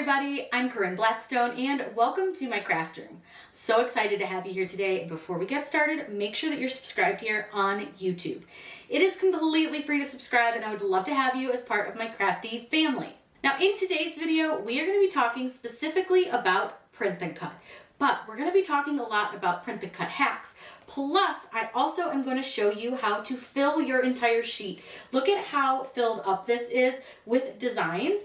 everybody, I'm Corinne Blackstone and welcome to my craft room. So excited to have you here today. Before we get started, make sure that you're subscribed here on YouTube. It is completely free to subscribe and I would love to have you as part of my crafty family. Now in today's video, we are going to be talking specifically about print and cut. But we're going to be talking a lot about print and cut hacks. Plus, I also am going to show you how to fill your entire sheet. Look at how filled up this is with designs.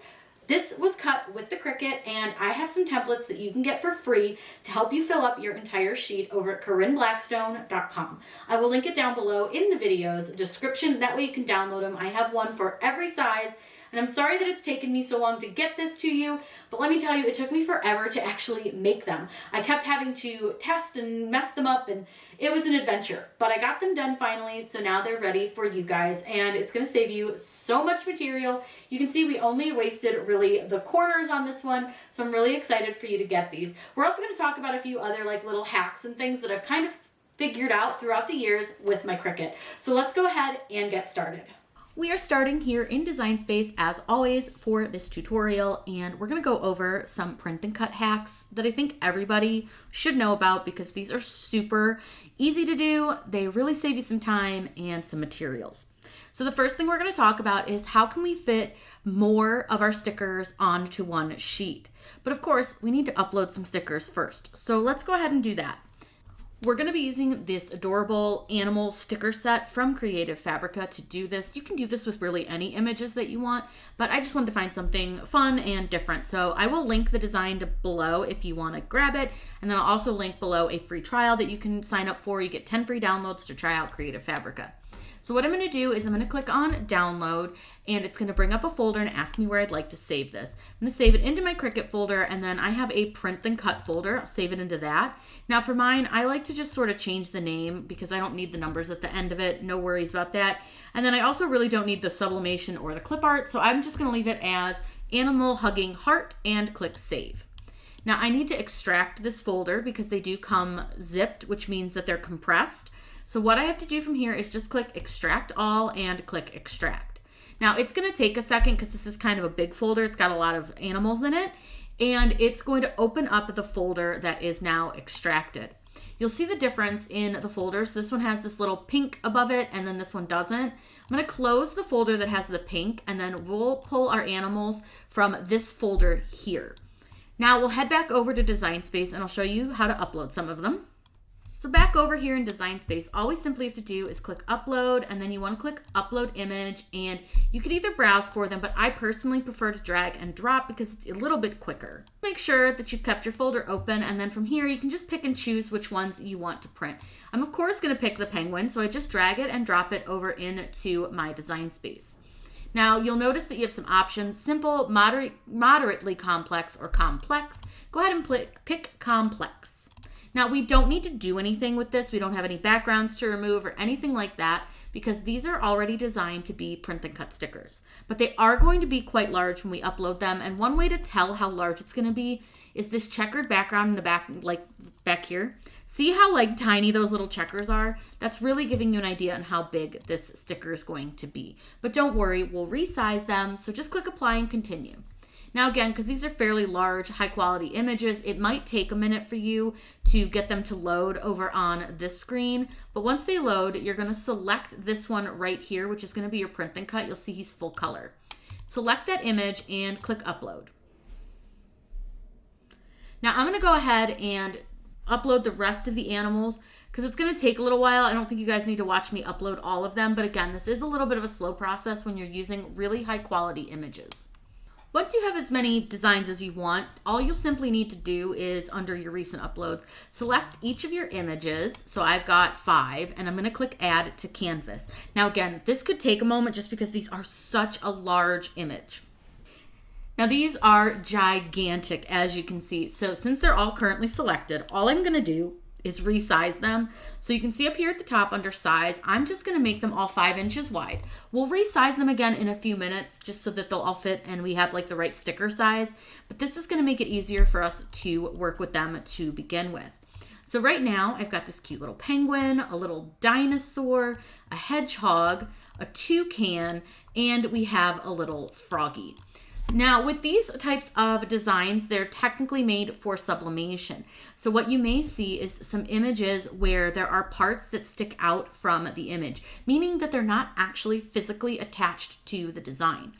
This was cut with the Cricut, and I have some templates that you can get for free to help you fill up your entire sheet over at CorinneBlackstone.com. I will link it down below in the video's description. That way you can download them. I have one for every size. And I'm sorry that it's taken me so long to get this to you, but let me tell you, it took me forever to actually make them. I kept having to test and mess them up, and it was an adventure. But I got them done finally, so now they're ready for you guys, and it's going to save you so much material. You can see we only wasted really the corners on this one, so I'm really excited for you to get these. We're also going to talk about a few other little hacks and things that I've kind of figured out throughout the years with my Cricut. So let's go ahead and get started. We are starting here in Design Space as always for this tutorial, and we're going to go over some print and cut hacks that I think everybody should know about because these are super easy to do. They really save you some time and some materials. So the first thing we're going to talk about is how can we fit more of our stickers onto one sheet. But of course, we need to upload some stickers first. So let's go ahead and do that. We're going to be using this adorable animal sticker set from Creative Fabrica to do this. You can do this with really any images that you want, but I just wanted to find something fun and different. So I will link the design below if you want to grab it. And then I'll also link below a free trial that you can sign up for. You get 10 free downloads to try out Creative Fabrica. So what I'm going to do is I'm going to click on download, and it's going to bring up a folder and ask me where I'd like to save this. I'm going to save it into my Cricut folder, and then I have a print and cut folder. I'll save it into that. Now for mine, I like to just sort of change the name because I don't need the numbers at the end of it. No worries about that. And then I also really don't need the sublimation or the clip art, so I'm just going to leave it as animal hugging heart and click save. Now I need to extract this folder because they do come zipped, which means that they're compressed. So what I have to do from here is just click extract all and click extract. Now it's going to take a second because this is kind of a big folder. It's got a lot of animals in it, and it's going to open up the folder that is now extracted. You'll see the difference in the folders. This one has this little pink above it, and then this one doesn't. I'm going to close the folder that has the pink, and then we'll pull our animals from this folder here. Now we'll head back over to Design Space, and I'll show you how to upload some of them. So back over here in Design Space, all we simply have to do is click upload, and then you want to click upload image, and you can either browse for them, but I personally prefer to drag and drop because it's a little bit quicker. Make sure that you've kept your folder open, and then from here you can just pick and choose which ones you want to print. I'm of course going to pick the penguin, so I just drag it and drop it over into my Design Space. Now you'll notice that you have some options: simple, moderately complex, or complex. Go ahead and pick complex. Now we don't need to do anything with this. We don't have any backgrounds to remove or anything like that because these are already designed to be print and cut stickers. But they are going to be quite large when we upload them, and one way to tell how large it's going to be is this checkered background in the back here. See how tiny those little checkers are? That's really giving you an idea on how big this sticker is going to be. But don't worry, we'll resize them. So just click apply and continue. Now again, because these are fairly large, high quality images, it might take a minute for you to get them to load over on this screen. But once they load, you're going to select this one right here, which is going to be your print and cut. You'll see he's full color. Select that image and click upload. Now I'm going to go ahead and upload the rest of the animals because it's going to take a little while. I don't think you guys need to watch me upload all of them. But again, this is a little bit of a slow process when you're using really high quality images. Once you have as many designs as you want, all you'll simply need to do is, under your recent uploads, select each of your images. So I've got 5, and I'm going to click add to canvas. Now again, this could take a moment just because these are such a large image. Now these are gigantic, as you can see. So since they're all currently selected, all I'm going to do is resize them. So you can see up here at the top under size, I'm just going to make them all 5 inches wide. We'll resize them again in a few minutes just so that they'll all fit and we have the right sticker size. But this is going to make it easier for us to work with them to begin with. So right now I've got this cute little penguin, a little dinosaur, a hedgehog, a toucan, and we have a little froggy. Now, with these types of designs, they're technically made for sublimation. So what you may see is some images where there are parts that stick out from the image, meaning that they're not actually physically attached to the design.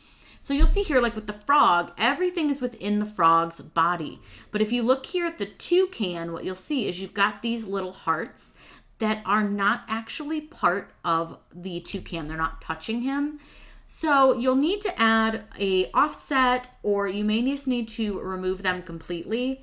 So you'll see here, like with the frog, everything is within the frog's body. But if you look here at the toucan, what you'll see is you've got these little hearts that are not actually part of the toucan. They're not touching him. So you'll need to add a offset, or you may just need to remove them completely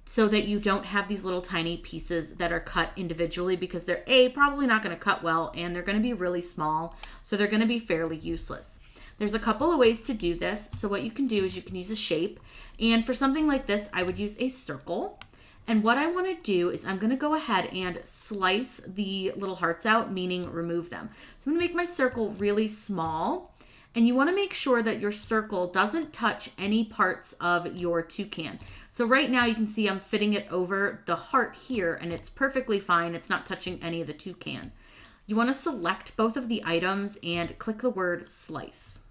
so that you don't have these little tiny pieces that are cut individually, because they're probably not going to cut well, and they're going to be really small. So they're going to be fairly useless. There's a couple of ways to do this. So what you can do is you can use a shape. And for something like this, I would use a circle. And what I want to do is I'm going to go ahead and slice the little hearts out, meaning remove them. So I'm going to make my circle really small. And you want to make sure that your circle doesn't touch any parts of your toucan. So right now you can see I'm fitting it over the heart here, and it's perfectly fine. It's not touching any of the toucan. You want to select both of the items and click the word slice.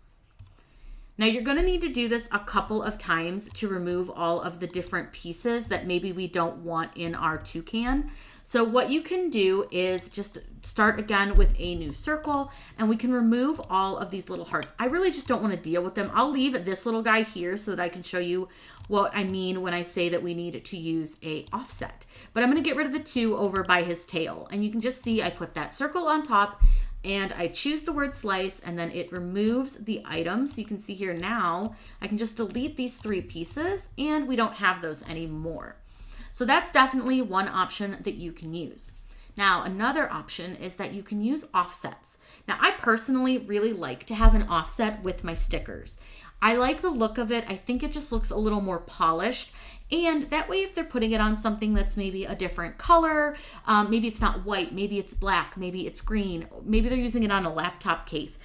Now you're going to need to do this a couple of times to remove all of the different pieces that maybe we don't want in our toucan. So what you can do is just start again with a new circle, and we can remove all of these little hearts. I really just don't want to deal with them. I'll leave this little guy here so that I can show you what I mean when I say that we need to use a offset. But I'm going to get rid of the 2 over by his tail. And you can just see I put that circle on top, and I choose the word slice, and then it removes the item. So you can see here now, I can just delete these 3 pieces, and we don't have those anymore. So that's definitely one option that you can use. Now, another option is that you can use offsets. Now, I personally really like to have an offset with my stickers. I like the look of it. I think it just looks a little more polished. And that way, if they're putting it on something that's maybe a different color, maybe it's not white, maybe it's black, maybe it's green, maybe they're using it on a laptop case.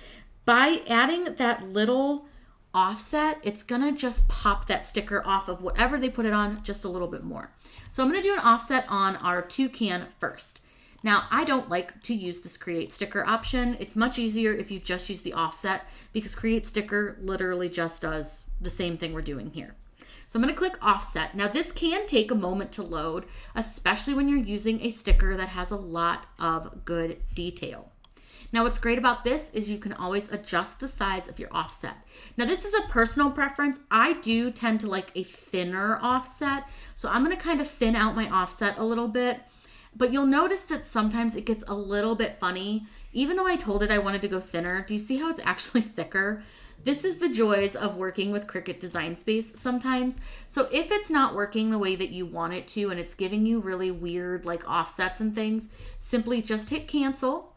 By adding that little offset, it's gonna just pop that sticker off of whatever they put it on just a little bit more. So I'm gonna do an offset on our toucan first. Now, I don't like to use this create sticker option. It's much easier if you just use the offset, because create sticker literally just does the same thing we're doing here. So I'm going to click offset. Now this can take a moment to load, especially when you're using a sticker that has a lot of good detail. Now what's great about this is you can always adjust the size of your offset. Now this is a personal preference. I do tend to like a thinner offset. So I'm going to kind of thin out my offset a little bit. But you'll notice that sometimes it gets a little bit funny. Even though I told it I wanted to go thinner, do you see how it's actually thicker? This is the joys of working with Cricut Design Space sometimes. So if it's not working the way that you want it to, and it's giving you really weird like offsets and things, simply just hit cancel,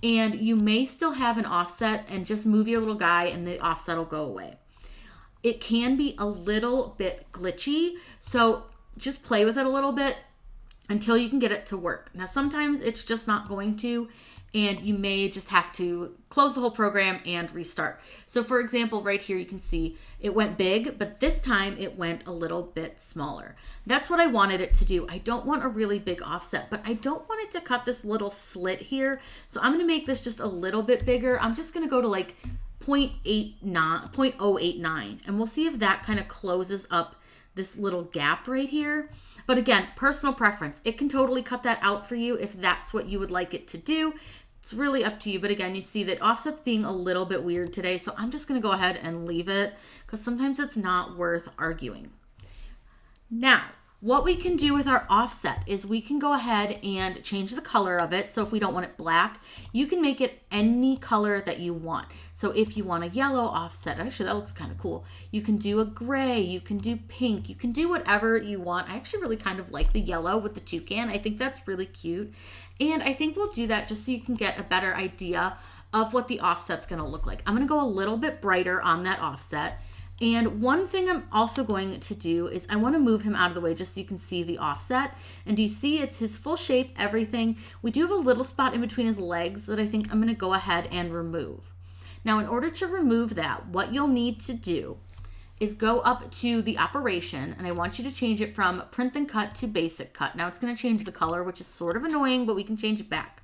and you may still have an offset, and just move your little guy and the offset will go away. It can be a little bit glitchy, so just play with it a little bit until you can get it to work. Now, sometimes it's just not going to, and you may just have to close the whole program and restart. So for example, right here, you can see it went big, but this time it went a little bit smaller. That's what I wanted it to do. I don't want a really big offset, but I don't want it to cut this little slit here. So I'm gonna make this just a little bit bigger. I'm just gonna go to like 0.089, and we'll see if that kind of closes up this little gap right here. But again, personal preference. It can totally cut that out for you if that's what you would like it to do. It's really up to you. But again, you see that offset's being a little bit weird today. So I'm just going to go ahead and leave it, because sometimes it's not worth arguing. Now, what we can do with our offset is we can go ahead and change the color of it. So if we don't want it black, you can make it any color that you want. So if you want a yellow offset, actually that looks kind of cool. You can do a gray, you can do pink, you can do whatever you want. I actually really kind of like the yellow with the toucan. I think that's really cute. And I think we'll do that just so you can get a better idea of what the offset's gonna look like. I'm gonna go a little bit brighter on that offset. And one thing I'm also going to do is I want to move him out of the way just so you can see the offset. And do you see it's his full shape, everything? We do have a little spot in between his legs that I think I'm going to go ahead and remove. Now, in order to remove that, what you'll need to do is go up to the operation, and I want you to change it from print and cut to basic cut. Now it's going to change the color, which is sort of annoying, but we can change it back.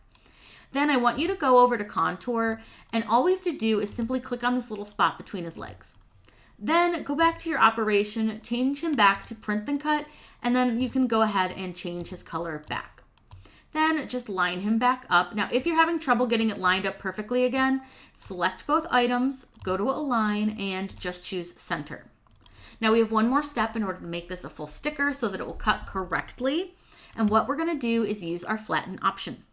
Then I want you to go over to contour, and all we have to do is simply click on this little spot between his legs. Then go back to your operation, change him back to print and cut, and then you can go ahead and change his color back. Then just line him back up. Now, if you're having trouble getting it lined up perfectly again, select both items, go to align, and just choose center. Now we have one more step in order to make this a full sticker so that it will cut correctly. And what we're gonna do is use our flatten option.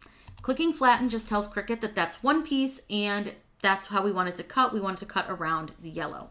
Clicking flatten just tells Cricut that that's one piece and that's how we want it to cut. We want it to cut around the yellow.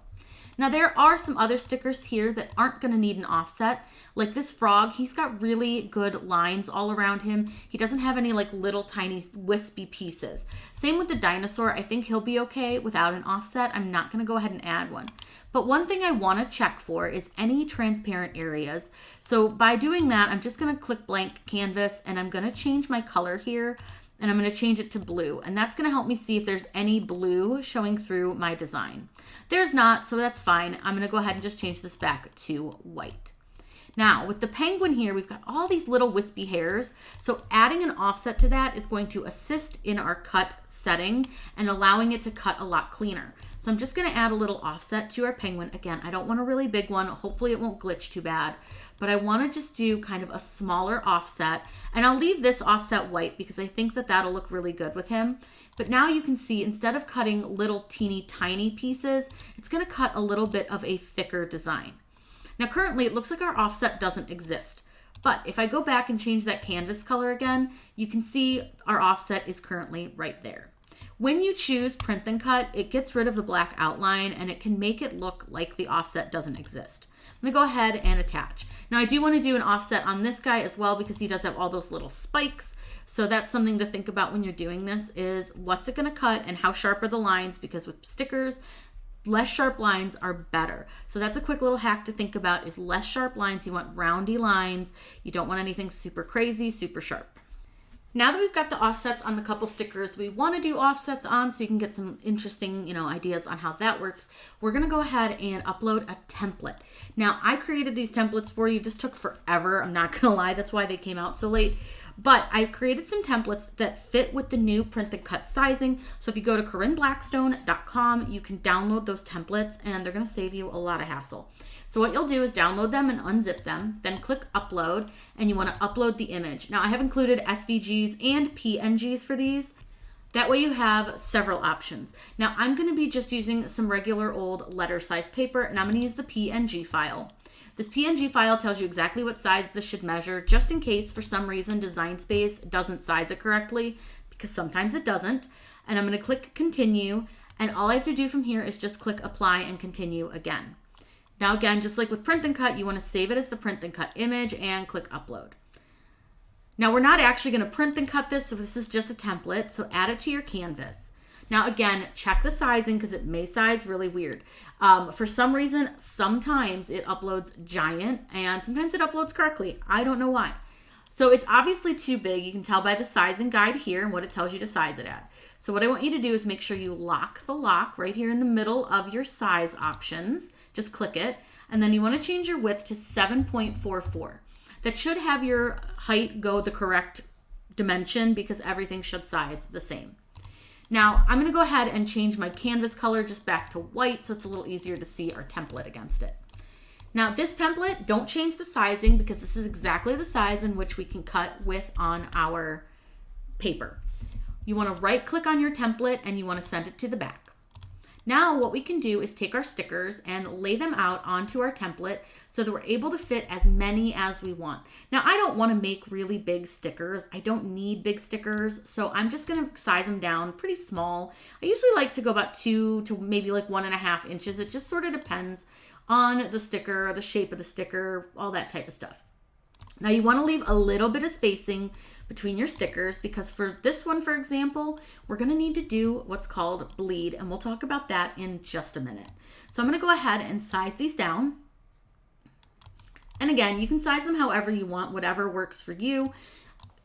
Now there are some other stickers here that aren't gonna need an offset. Like this frog, he's got really good lines all around him. He doesn't have any like little tiny wispy pieces. Same with the dinosaur. I think he'll be okay without an offset. I'm not gonna go ahead and add one. But one thing I wanna check for is any transparent areas. So by doing that, I'm just gonna click blank canvas and I'm gonna change my color here and I'm gonna change it to blue. And that's gonna help me see if there's any blue showing through my design. There's not, so that's fine. I'm gonna go ahead and just change this back to white. Now, with the penguin here, we've got all these little wispy hairs. So adding an offset to that is going to assist in our cut setting and allowing it to cut a lot cleaner. So I'm just gonna add a little offset to our penguin. Again, I don't want a really big one. Hopefully it won't glitch too bad, but I wanna just do kind of a smaller offset. And I'll leave this offset white because I think that that'll look really good with him. But now you can see, instead of cutting little teeny tiny pieces, it's gonna cut a little bit of a thicker design. Now currently it looks like our offset doesn't exist, but if I go back and change that canvas color again, you can see our offset is currently right there. When you choose print and cut, it gets rid of the black outline and it can make it look like the offset doesn't exist. I'm gonna go ahead and attach. Now I do wanna do an offset on this guy as well because he does have all those little spikes. So that's something to think about when you're doing this is what's it gonna cut and how sharp are the lines, because with stickers, less sharp lines are better. So that's a quick little hack to think about is less sharp lines. You want roundy lines. You don't want anything super crazy, super sharp. Now that we've got the offsets on the couple stickers we want to do offsets on so you can get some interesting, ideas on how that works, we're going to go ahead and upload a template. Now, I created these templates for you. This took forever. I'm not going to lie. That's why they came out so late. But I created some templates that fit with the new print and cut sizing. So if you go to CorinneBlackstone.com, you can download those templates and they're going to save you a lot of hassle. So what you'll do is download them and unzip them, then click upload, and you want to upload the image. Now I have included SVGs and PNGs for these. That way you have several options. Now I'm going to be just using some regular old letter size paper and I'm going to use the PNG file. This PNG file tells you exactly what size this should measure, just in case for some reason Design Space doesn't size it correctly, because sometimes it doesn't. And I'm going to click continue, and all I have to do from here is just click apply and continue again. Now again, just like with print and cut, you want to save it as the print and cut image and click upload. Now we're not actually going to print and cut this, so this is just a template, so add it to your canvas. Now again, check the sizing because it may size really weird. For some reason, sometimes it uploads giant and sometimes it uploads correctly. I don't know why. So it's obviously too big. You can tell by the sizing guide here and what it tells you to size it at. So what I want you to do is make sure you lock the lock right here in the middle of your size options. Just click it. And then you want to change your width to 7.44. That should have your height go the correct dimension because everything should size the same. Now, I'm going to go ahead and change my canvas color just back to white so it's a little easier to see our template against it. Now, this template, don't change the sizing because this is exactly the size in which we can cut with on our paper. You want to right click on your template and you want to send it to the back. Now what we can do is take our stickers and lay them out onto our template so that we're able to fit as many as we want. Now I don't want to make really big stickers. I don't need big stickers, so I'm just going to size them down pretty small. I usually like to go about 2 to maybe like 1.5 inches. It just sort of depends on the sticker, the shape of the sticker, all that type of stuff. Now you want to leave a little bit of spacing between your stickers because for this one, for example, we're going to need to do what's called bleed, and we'll talk about that in just a minute. So I'm going to go ahead and size these down. And again, you can size them however you want, whatever works for you.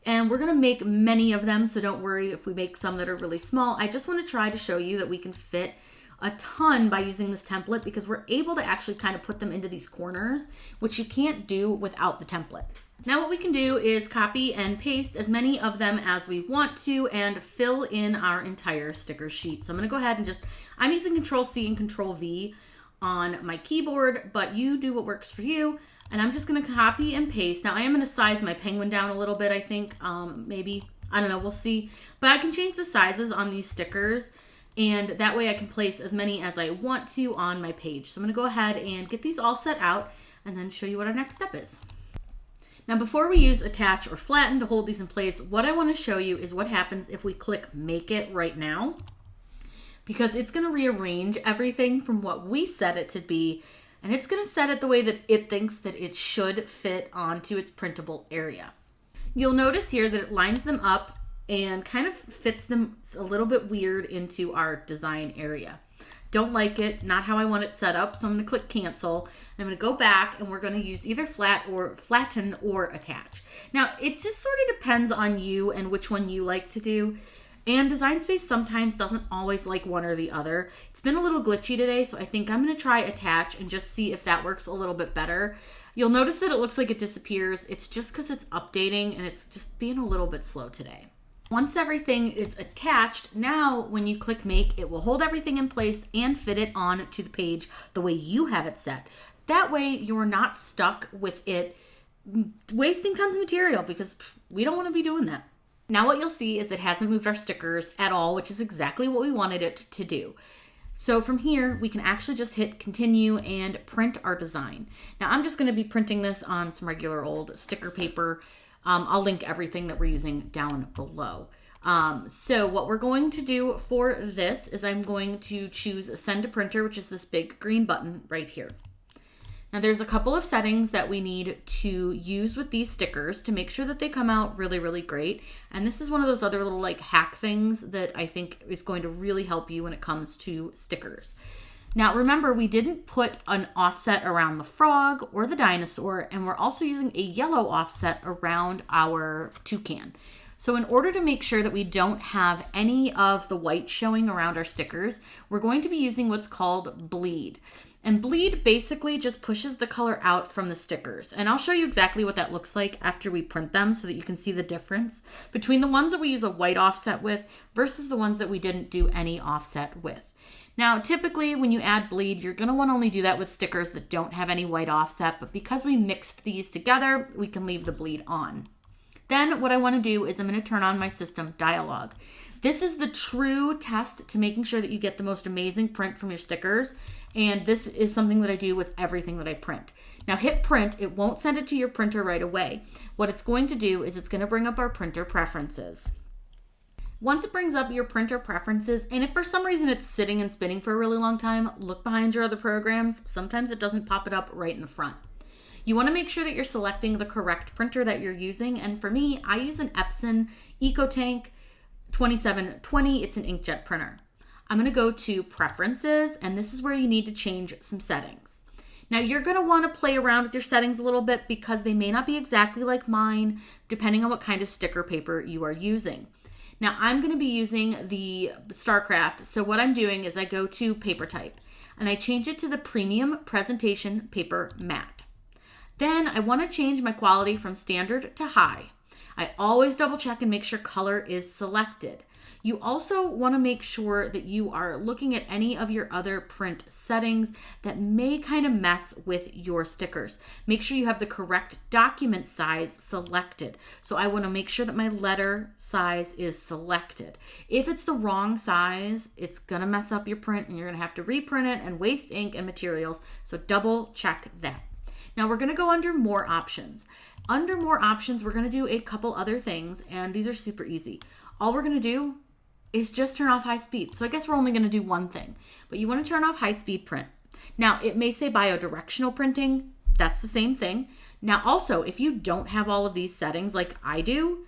And we're going to make many of them, so don't worry if we make some that are really small. I just want to try to show you that we can fit a ton by using this template because we're able to actually kind of put them into these corners, which you can't do without the template. Now what we can do is copy and paste as many of them as we want to and fill in our entire sticker sheet. So I'm going to go ahead and I'm using Control C and Control V on my keyboard, but you do what works for you. And I'm just gonna copy and paste. Now I am gonna size my penguin down a little bit, I think, maybe, I don't know, we'll see. But I can change the sizes on these stickers, and that way I can place as many as I want to on my page. So I'm gonna go ahead and get these all set out and then show you what our next step is. Now, before we use attach or flatten to hold these in place, what I want to show you is what happens if we click make it right now, because it's going to rearrange everything from what we set it to be, and it's going to set it the way that it thinks that it should fit onto its printable area. You'll notice here that it lines them up and kind of fits them a little bit weird into our design area. Don't like it, not how I want it set up, so I'm going to click cancel. I'm going to go back and we're going to use either flatten or attach. Now, it just sort of depends on you and which one you like to do. And Design Space sometimes doesn't always like one or the other. It's been a little glitchy today, so I think I'm going to try attach and just see if that works a little bit better. You'll notice that it looks like it disappears. It's just because it's updating and it's just being a little bit slow today. Once everything is attached, now when you click make, it will hold everything in place and fit it on to the page the way you have it set. That way you're not stuck with it wasting tons of material, because we don't want to be doing that. Now what you'll see is it hasn't moved our stickers at all, which is exactly what we wanted it to do. So from here, we can actually just hit continue and print our design. Now I'm just going to be printing this on some regular old sticker paper. I'll link everything that we're using down below. So what we're going to do for this is I'm going to choose send to printer, which is this big green button right here. Now there's a couple of settings that we need to use with these stickers to make sure that they come out really, really great. And this is one of those other little like hack things that I think is going to really help you when it comes to stickers. Now remember, we didn't put an offset around the frog or the dinosaur, and we're also using a yellow offset around our toucan. So in order to make sure that we don't have any of the white showing around our stickers, we're going to be using what's called bleed. And bleed basically just pushes the color out from the stickers. And I'll show you exactly what that looks like after we print them so that you can see the difference between the ones that we use a white offset with versus the ones that we didn't do any offset with. Now, typically when you add bleed, you're going to want to only do that with stickers that don't have any white offset, but because we mixed these together, we can leave the bleed on. Then what I want to do is I'm going to turn on my system dialog. This is the true test to making sure that you get the most amazing print from your stickers. And this is something that I do with everything that I print. Now hit print, it won't send it to your printer right away. What it's going to do is it's going to bring up our printer preferences. Once it brings up your printer preferences, and if for some reason it's sitting and spinning for a really long time, look behind your other programs. Sometimes it doesn't pop it up right in the front. You want to make sure that you're selecting the correct printer that you're using. And for me, I use an Epson EcoTank 2720. It's an inkjet printer. I'm going to go to preferences, and this is where you need to change some settings. Now you're going to want to play around with your settings a little bit because they may not be exactly like mine, depending on what kind of sticker paper you are using. Now I'm going to be using the StarCraft. So what I'm doing is I go to paper type and I change it to the premium presentation paper matte. Then I want to change my quality from standard to high. I always double check and make sure color is selected. You also want to make sure that you are looking at any of your other print settings that may kind of mess with your stickers. Make sure you have the correct document size selected. So I want to make sure that my letter size is selected. If it's the wrong size, it's going to mess up your print and you're going to have to reprint it and waste ink and materials. So double check that. Now we're going to go under more options. Under more options, we're going to do a couple other things, and these are super easy. All we're going to do is just turn off high speed. So I guess we're only going to do one thing, but you want to turn off high speed print. Now it may say biodirectional printing. That's the same thing. Now also, if you don't have all of these settings like I do,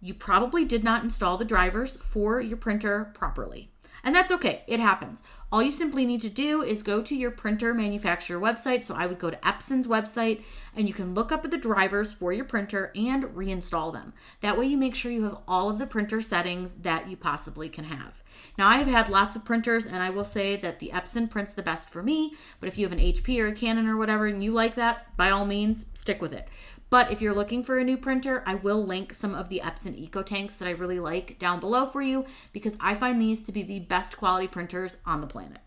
you probably did not install the drivers for your printer properly. And that's okay, it happens. All you simply need to do is go to your printer manufacturer website. So I would go to Epson's website and you can look up at the drivers for your printer and reinstall them. That way you make sure you have all of the printer settings that you possibly can have. Now I've had lots of printers and I will say that the Epson prints the best for me, but if you have an HP or a Canon or whatever and you like that, by all means, stick with it. But if you're looking for a new printer, I will link some of the Epson EcoTanks that I really like down below for you because I find these to be the best quality printers on the planet.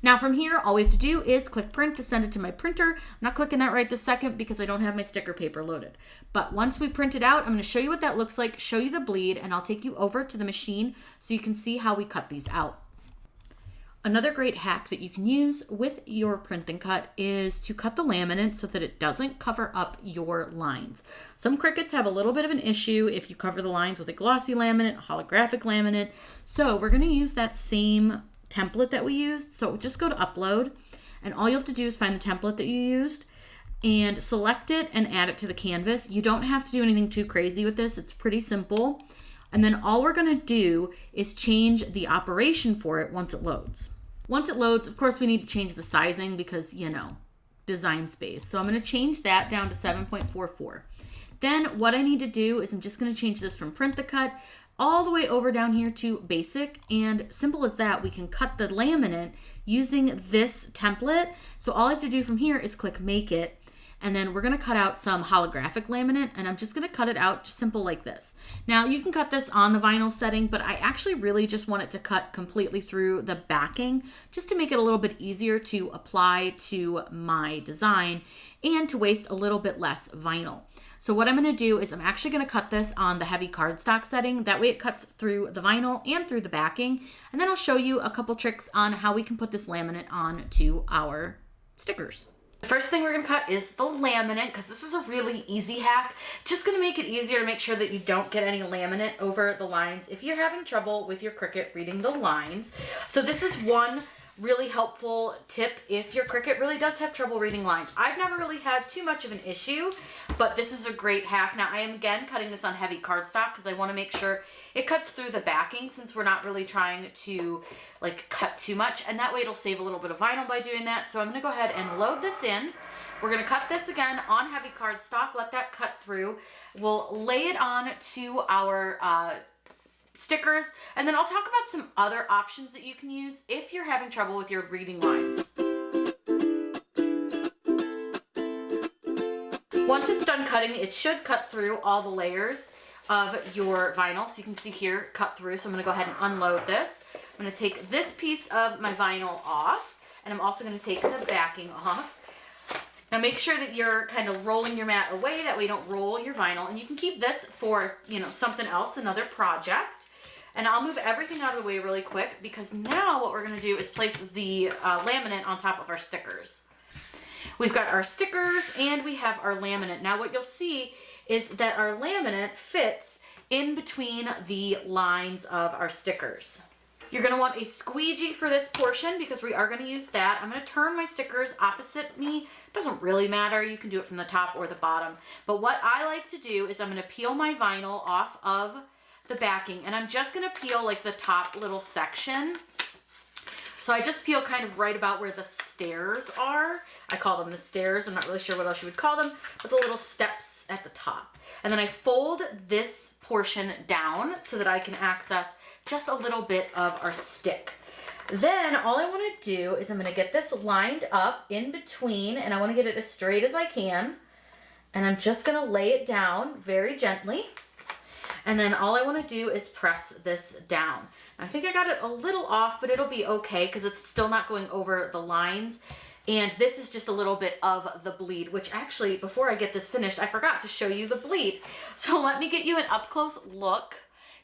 Now from here, all we have to do is click print to send it to my printer. I'm not clicking that right this second because I don't have my sticker paper loaded. But once we print it out, I'm going to show you what that looks like, show you the bleed, and I'll take you over to the machine so you can see how we cut these out. Another great hack that you can use with your print and cut is to cut the laminate so that it doesn't cover up your lines. Some Cricuts have a little bit of an issue if you cover the lines with a glossy laminate, holographic laminate. So we're going to use that same template that we used. So just go to upload, and all you have to do is find the template that you used and select it and add it to the canvas. You don't have to do anything too crazy with this. It's pretty simple. And then all we're going to do is change the operation for it once it loads. Once it loads, of course, we need to change the sizing because, you know, design space. So I'm going to change that down to 7.44. Then what I need to do is I'm just going to change this from print to cut all the way over down here to basic, and simple as that, we can cut the laminate using this template. So all I have to do from here is click make it, and then we're gonna cut out some holographic laminate, and I'm just gonna cut it out just simple like this. Now you can cut this on the vinyl setting, but I actually really just want it to cut completely through the backing just to make it a little bit easier to apply to my design and to waste a little bit less vinyl. So what I'm going to do is I'm actually going to cut this on the heavy cardstock setting. That way it cuts through the vinyl and through the backing. And then I'll show you a couple tricks on how we can put this laminate on to our stickers. The first thing we're going to cut is the laminate, because this is a really easy hack. Just going to make it easier to make sure that you don't get any laminate over the lines if you're having trouble with your Cricut reading the lines. So this is one really helpful tip if your Cricut really does have trouble reading lines. I've never really had too much of an issue, but this is a great hack. Now I am again cutting this on heavy cardstock because I want to make sure it cuts through the backing, since we're not really trying to like cut too much, and that way it'll save a little bit of vinyl by doing that. So I'm going to go ahead and load this in. We're going to cut this again on heavy cardstock, let that cut through. We'll lay it on to our stickers, and then I'll talk about some other options that you can use if you're having trouble with your reading lines. Once it's done cutting, it should cut through all the layers of your vinyl. So you can see here, cut through. So I'm going to go ahead and unload this. I'm going to take this piece of my vinyl off, and I'm also going to take the backing off. Now make sure that you're kind of rolling your mat away, that way you don't roll your vinyl, and you can keep this for, you know, something else, another project. And I'll move everything out of the way really quick, because now what we're going to do is place the laminate on top of our stickers. We've got our stickers and we have our laminate. Now what you'll see is that our laminate fits in between the lines of our stickers. You're going to want a squeegee for this portion because we are going to use that. I'm going to turn my stickers opposite me. It doesn't really matter. You can do it from the top or the bottom. But what I like to do is I'm going to peel my vinyl off of the backing, and I'm just going to peel like the top little section. So I just peel kind of right about where the stairs are. I call them the stairs. I'm not really sure what else you would call them, but the little steps at the top. And then I fold this portion down so that I can access just a little bit of our stick. Then all I want to do is I'm going to get this lined up in between, and I want to get it as straight as I can. And I'm just going to lay it down very gently. And then all I want to do is press this down. I think I got it a little off, but it'll be okay because it's still not going over the lines. And this is just a little bit of the bleed, which actually, before I get this finished, I forgot to show you the bleed. So let me get you an up close look.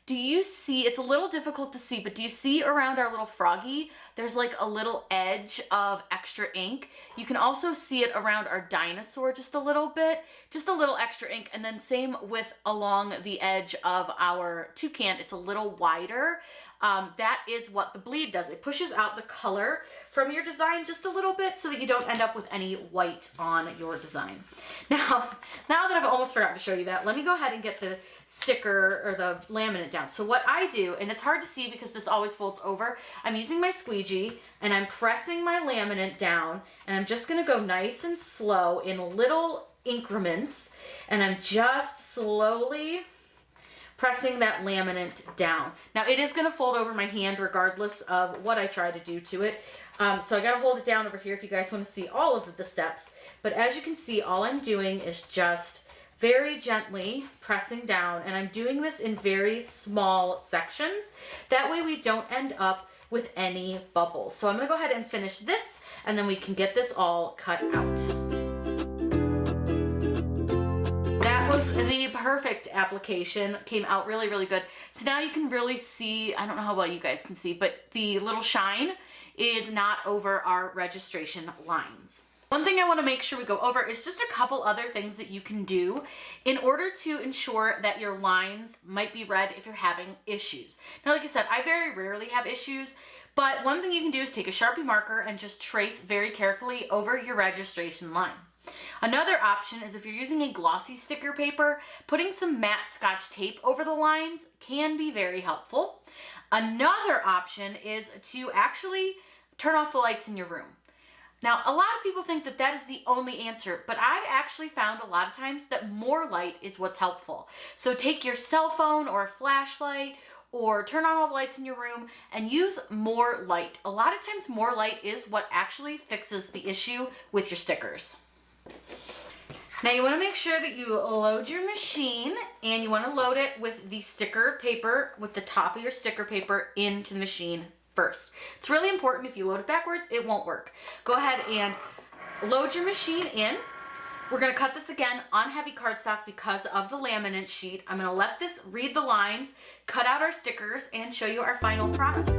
Do you see, it's a little difficult to see, but do you see around our little froggy, there's like a little edge of extra ink? You can also see it around our dinosaur just a little bit, just a little extra ink. And then same with along the edge of our toucan, it's a little wider. That is what the bleed does. It pushes out the color from your design just a little bit so that you don't end up with any white on your design. Now that I've almost forgotten to show you that, let me go ahead and get the sticker or the laminate down. So what I do, and it's hard to see because this always folds over, I'm using my squeegee and I'm pressing my laminate down, and I'm just gonna go nice and slow in little increments, and I'm just slowly pressing that laminate down. Now it is going to fold over my hand regardless of what I try to do to it. So I got to hold it down over here if you guys want to see all of the steps. But as you can see, all I'm doing is just very gently pressing down, and I'm doing this in very small sections. That way we don't end up with any bubbles. So I'm gonna go ahead and finish this, and then we can get this all cut out. That was the perfect application. Came out really, really good. So now you can really see, I don't know how well you guys can see, but the little shine is not over our registration lines. One thing I want to make sure we go over is just a couple other things that you can do in order to ensure that your lines might be read if you're having issues. Now, like I said, I very rarely have issues, but one thing you can do is take a Sharpie marker and just trace very carefully over your registration line. Another option is if you're using a glossy sticker paper, putting some matte Scotch tape over the lines can be very helpful. Another option is to actually turn off the lights in your room. Now, a lot of people think that that is the only answer, but I've actually found a lot of times that more light is what's helpful. So take your cell phone or a flashlight or turn on all the lights in your room and use more light. A lot of times more light is what actually fixes the issue with your stickers. Now you want to make sure that you load your machine, and you want to load it with the sticker paper, with the top of your sticker paper into the machine first. It's really important. If you load it backwards, it won't work. Go ahead and load your machine in. We're going to cut this again on heavy cardstock because of the laminate sheet. I'm going to let this read the lines, cut out our stickers, and show you our final product.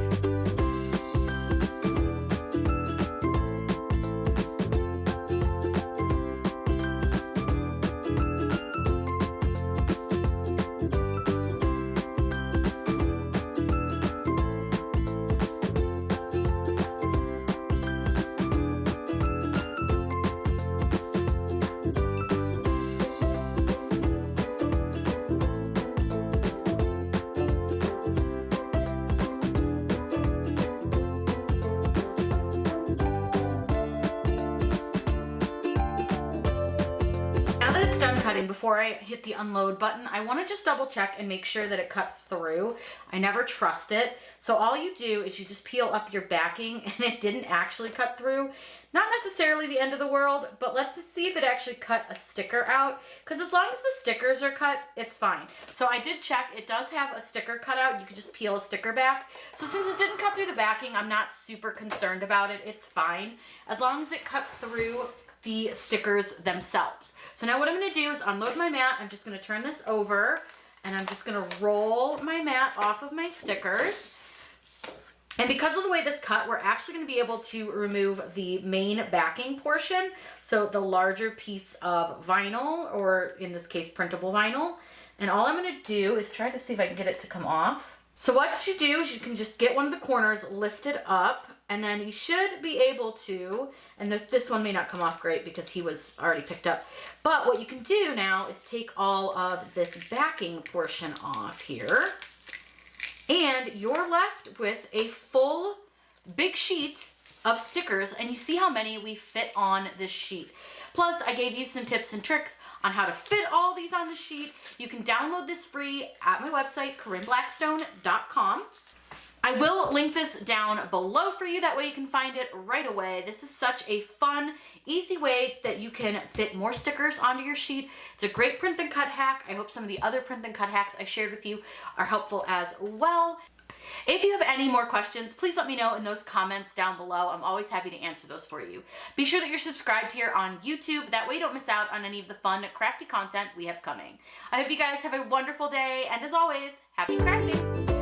Cutting, before I hit the unload button, I want to just double check and make sure that it cut through. I never trust it. So all you do is you just peel up your backing, and it didn't actually cut through. Not necessarily the end of the world, but let's see if it actually cut a sticker out, because as long as the stickers are cut, it's fine. So I did check, it does have a sticker cut out. You could just peel a sticker back. So since it didn't cut through the backing, I'm not super concerned about it. It's fine as long as it cut through the stickers themselves. So now what I'm going to do is unload my mat. I'm just going to turn this over, and I'm just going to roll my mat off of my stickers. And because of the way this cut, we're actually going to be able to remove the main backing portion, so the larger piece of vinyl, or in this case printable vinyl. And all I'm going to do is try to see if I can get it to come off. So what you do is you can just get one of the corners lifted up, and then you should be able to, and this one may not come off great because he was already picked up, but what you can do now is take all of this backing portion off here, and you're left with a full big sheet of stickers, and you see how many we fit on this sheet. Plus, I gave you some tips and tricks on how to fit all these on the sheet. You can download this free at my website, CorinneBlackstone.com. I will link this down below for you. That way you can find it right away. This is such a fun, easy way that you can fit more stickers onto your sheet. It's a great print and cut hack. I hope some of the other print and cut hacks I shared with you are helpful as well. If you have any more questions, please let me know in those comments down below. I'm always happy to answer those for you. Be sure that you're subscribed here on YouTube. That way you don't miss out on any of the fun, crafty content we have coming. I hope you guys have a wonderful day, and as always, happy crafting!